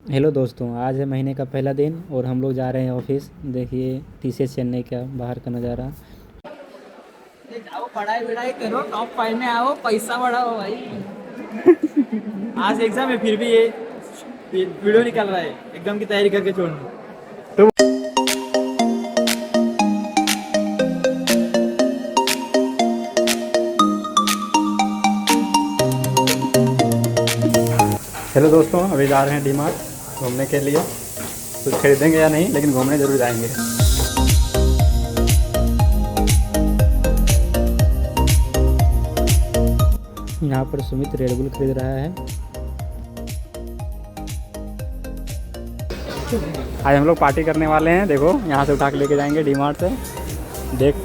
Hello दोस्तों, आज है महीने का पहला दिन और हम लोग जा रहे हैं ऑफिस। देखिए टीसीएस चेन्नई का बाहर का नज़ारा। जाओ पढ़ाई वढ़ाई करो, टॉप 5 में आओ, पैसा बढ़ाओ भाई। आज एग्जाम है फिर भी ये वीडियो निकल रहा है, एग्जाम की तैयारी करके छोड़ना। तो हेलो दोस्तों, अभी जा रहे हैं डी-मार्ट घूमने के लिए। कुछ खरीदेंगे या नहीं, लेकिन घूमने ज़रूर जाएंगे। यहाँ पर सुमित रेडबुल खरीद रहा है। आज हम लोग पार्टी करने वाले हैं। देखो यहाँ से उठा के लेके जाएंगे डी-मार्ट से। देख